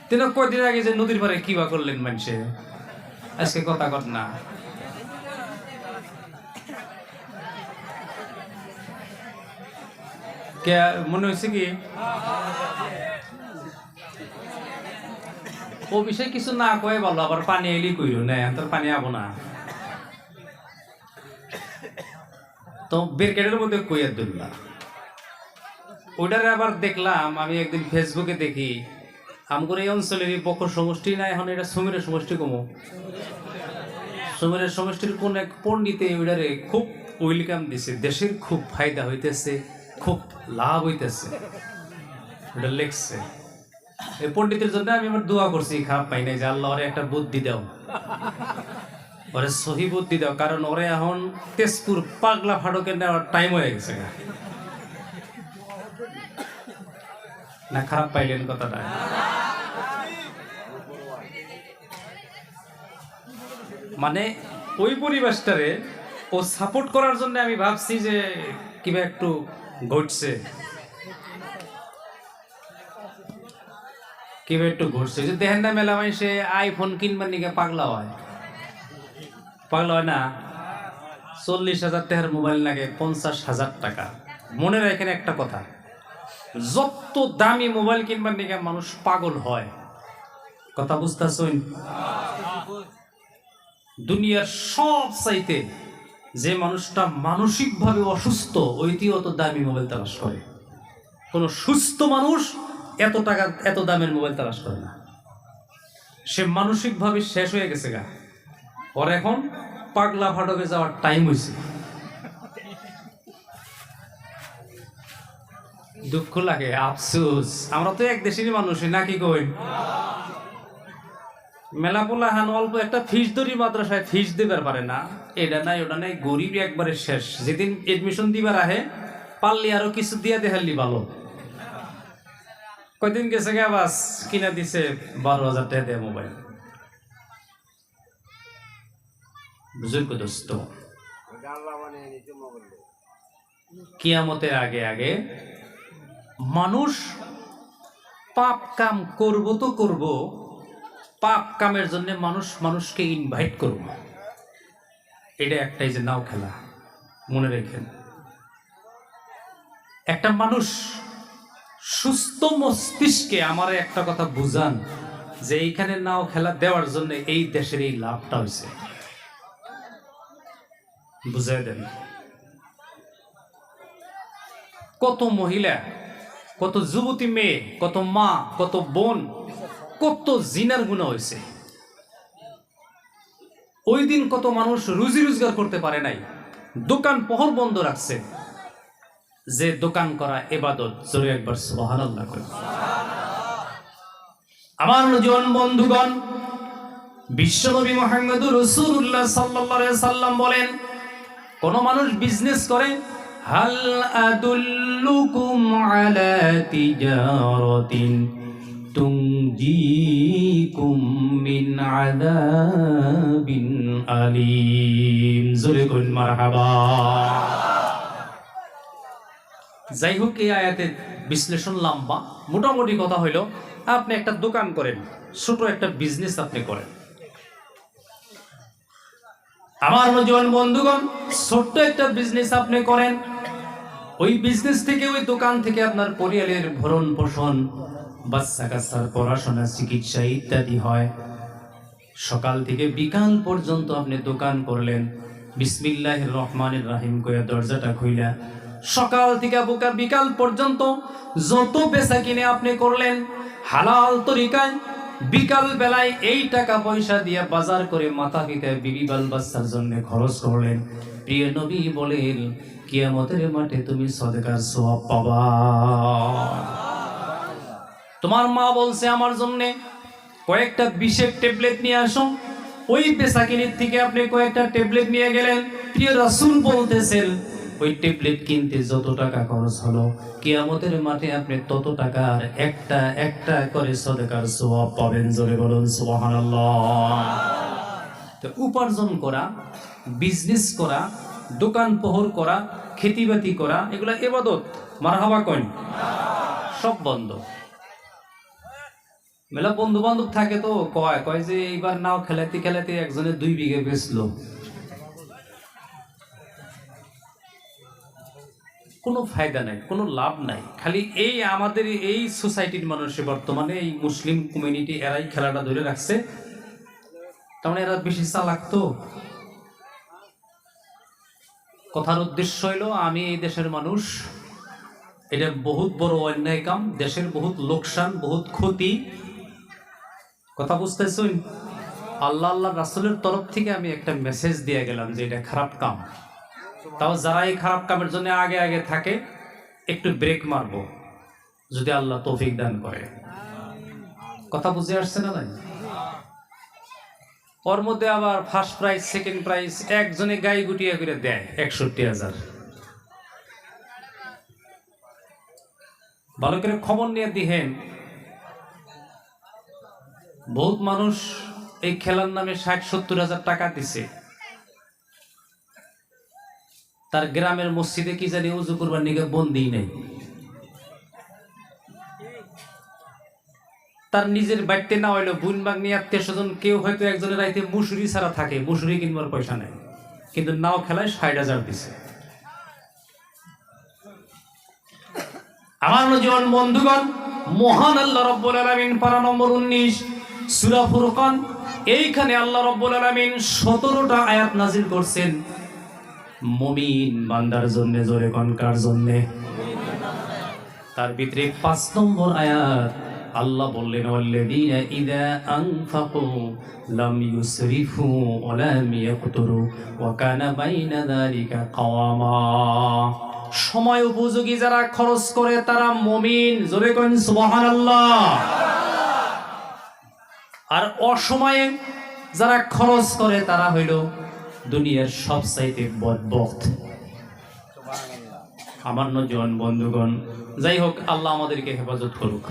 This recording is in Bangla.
তিনি কয়দিন আগে যে নদীর পারে কিবা করলেন মানুষে, আজকে কথা কর না। কে মনে হয়েছে কি ও বিষয়ে কিছু না কয়ে ভালো, আবার পানি এলি কইল না, তোর পানি আবো না। তো ব্রিগেডের মধ্যে কইয়া দিল না ওইটারে। আবার দেখলাম আমি একদিন ফেসবুকে দেখি আমগর এই অঞ্চলের বকর সমষ্টি না, এখন এটা সমীরের সমষ্টি কমো, সমীরের সমষ্টির কোন এক পণ্ডিতে ওইটারে খুব ওয়েলকাম দিছে, দেশের খুব ফায়দা হইতেছে, খুব লাভ হইতেছে, ওটা লেখছে। এই পণ্ডিতের জন্য আমি আমার দোয়া করছি, খারাপ পাই নাই, যে আল্লাহ ওরে একটা বুদ্ধি দাও, ওরে সহি বুদ্ধি দাও, কারণ ওরে এখন তেজপুর পাগলা ফাটকে নেওয়ার টাইম হয়ে গেছে না। খারাপ পাইলেন কথাটা? মানে ওই পরিবেশটারে ও সাপোর্ট করার জন্য আমি ভাবছি যে কিবা একটু ঘটছে, কিবা একটু ঘটছে। যে দেখেন না মেলা সে আইফোন কিনবার নিকে পাগলা হয়, পাগলা হয় না। 40,000 টাকার মোবাইল লাগে 50,000 টাকা। মনে রাখেন একটা কথা, যত দামি মোবাইল কিনবার নিকে মানুষ পাগল হয়, কথা বুঝতেছেন? দুনিয়ার সব চাইতে যে মানুষটা মানসিকভাবে অসুস্থ ওইটি অত দামি মোবাইল তালাশ করে। কোনো সুস্থ মানুষ এত টাকা এত দামের মোবাইল তালাশ করে না। সে মানসিকভাবে শেষ হয়ে গেছে গা, ওর এখন পাগলা ফাটকে যাওয়ার টাইম হয়েছে। দুঃখ লাগে, আফসোস। আমরা তো এক দেশেরই মানুষই নাকি কই? মেলা পোলা হান অল্প একটা ফিস ধরি মাদ্রাসায় ফিস দিবার পারে না, এটা নাই ওটা নাই, গরিব একবারে শেষ। যেদিন এডমিশন দিবার আহে পারলি আরো কিছু দিয়া দেখালি ভালো। কয়দিন গেছে গে বাস কিনা দিছে 12,000 টাকা দিয়ে মোবাইল। বুঝুক দোস্ত, কিয়ামতের আগে আগে মানুষ পাপ কাম করব তো করব, পাপ কামের জন্য মানুষ মানুষকে ইনভাইট করব, এটা একটাই যে নাও খেলা। মনে রেখেন, একটা মানুষ সুস্থ মস্তিষ্কে আমার একটা কথা বুঝান যে এইখানে নাও খেলা দেওয়ার জন্য এই দেশের এই লাভটা হয়েছে, বুঝাই দেন। কত মহিলা, কত যুবতী মেয়ে, কত মা, কত বোন, কত জিনার গুনাহ হয়েছে। ওই দিন কত মানুষ রুজি রোজগার করতে পারে নাই, দোকান পহর বন্ধ রাখছে। যে দোকান করা ইবাদত, জোরে একবার সুবহানাল্লাহ করেন। আমার নওজোয়ান বন্ধুগণ, বিশ্বনবী মুহাম্মদুর রাসূলুল্লাহ সাল্লাল্লাহু আলাইহি সাল্লাম বলেন, কোন মানুষ বিজনেস করে, হাল আদুল্লুকুম আলা তিজারাতিন তুনজিকুম মিন আযাবিন আলীম, জোরে কইন মারহাবা। যাই হোক, এই আয়াতের বিশ্লেষণ লম্বা, মোটামুটি কথা হইল আপনি একটা দোকান করেন, ছোট একটা বিজনেস আপনি করেন। আমার নওজোয়ান বন্ধুগণ, ছোট্ট একটা বিজনেস আপনি করেন, ওই বিজনেস থেকে, ওই দোকান থেকে আপনার পরিবারের ভরণ পোষণ, বাচ্চা কাচ্চার পড়াশোনা, চিকিৎসা ইত্যাদি হয়। সকাল থেকে বিকাল পর্যন্ত আপনি দোকান করলেন, বিসমিল্লাহির রহমানির রহিম কইয়া দরজাটা খুইলা সকাল থেকে বিকাল পর্যন্ত যত বেচা কিনে আপনি করলেন হালাল তরিকায়, বিকাল বেলায় এই টাকা পয়সা দিয়ে বাজার করে মাথা পিতা বিবি বাল বাচ্চার জন্য খরচ করলেন। প্রিয় নবী বলেন, কিয়ামতের মাঠে তুমি সদকার সওয়াব পাবা। তোমার মা বলছে আমার জন্য কয়েকটা বিষের ট্যাবলেট নিয়ে আসো, ওই বেচাকিনির থেকে আপনি কয়েকটা ট্যাবলেট নিয়ে গেলেন। প্রিয় রাসূল বলতেছেন, ওই ট্যাবলেট কিনতে যত টাকা খরচ হলো, কিয়ামতের মাঠে আপনি তত টাকার একটা একটা করে সদকার সওয়াব পাবেন। জোরে বলুন সুবহানাল্লাহ। তো উপার্জন করা, বিজনেস করা, দোকান পোহর করা, খেতিবাতি করা, এগুলা ইবাদত। মারহাবা কইন। সব বন্ধ। মেলা বন্ধু বান্ধব থাকে তো কয় কয় যে এইবার নাও খেলাতে খেলাতে একজনে 2 বিঘে বেচলো। কোনো ফায়দা নাই, কোনো লাভ নাই। খালি এই আমাদের এই সোসাইটির মানুষে বর্তমানে এই মুসলিম কমিউনিটি এরাই খেলাটা ধরে রাখছে। তার মানে এরা বেশি চালাক তো। কথার উদ্দেশ্য হইলো আমি এই দেশের মানুষ, এটা বহুত বড় অন্যায় কাম, দেশের বহুত লোকসান, বহুত ক্ষতি। কথা বুঝতেছুন? আল্লাহ আল্লাহ রাসূলের তরফ থেকে আমি একটা মেসেজ দিয়ে গেলাম যে এটা খারাপ কাম। তাও যারা এই খারাপ কামের জন্য আগে আগে থাকে একটু ব্রেক মারবো যদি আল্লাহ তৌফিক দান করে। কথা বুঝে আসছে না ভাই? ওর মধ্যে আবার ফার্স্ট প্রাইজ সেকেন্ড প্রাইজ একজনে গাই গুটিয়া করে দেয় ৬১,০০০। ভালো করে খবর নিয়ে দিহেন, বহুত মানুষ এই খেলার নামে ৬০,০০০-৭০,০০০ টাকা দিছে। তার গ্রামের মসজিদে কি জানি উজু করবার নিকে বন্দি নেই। তার নিজের বাড়িতে না হইলো বুন বাগনি আত্মীয় স্বজন কেউ হয়তো একজনের রাইতে মুসুরি ছাড়া থাকে, মুসুরি কিনবার পয়সা নেই, কিন্তু নাও খেলায় ৬০,০০০ দিছে। আমার নজওয়ান বন্ধুগণ, মহান আল্লাহ রাব্বুল আলামিন পারা নম্বর 19 সূরা ফুরকান, এইখানে আল্লাহ রাব্বুল আলামিন ১৭টা আয়াত নাজিল করছেন মুমিন বান্দার জন্য। জোরে কোন কার জন্য? তার ভিতরে ৫ নম্বর আয়াত আল্লাহ বললেন ওয়াল্লাযীনা ইযা আনফাকু লাম ইউসরিফু ওয়া লাম ইয়াকতুরু ওয়া কানা বাইনা যালিকা কাওয়ামা। সময় উপযোগী যারা খরচ করে তারা মুমিন। জোরে কোন সুবহানাল্লাহ। আর অসময়ে যারা খরচ করে তারা হইল দুনিয়ার সবচাইতে বদবখত। আমার নজওয়ান বন্ধুগণ, যাই হোক আল্লাহ আমাদেরকে হেফাজত করুক।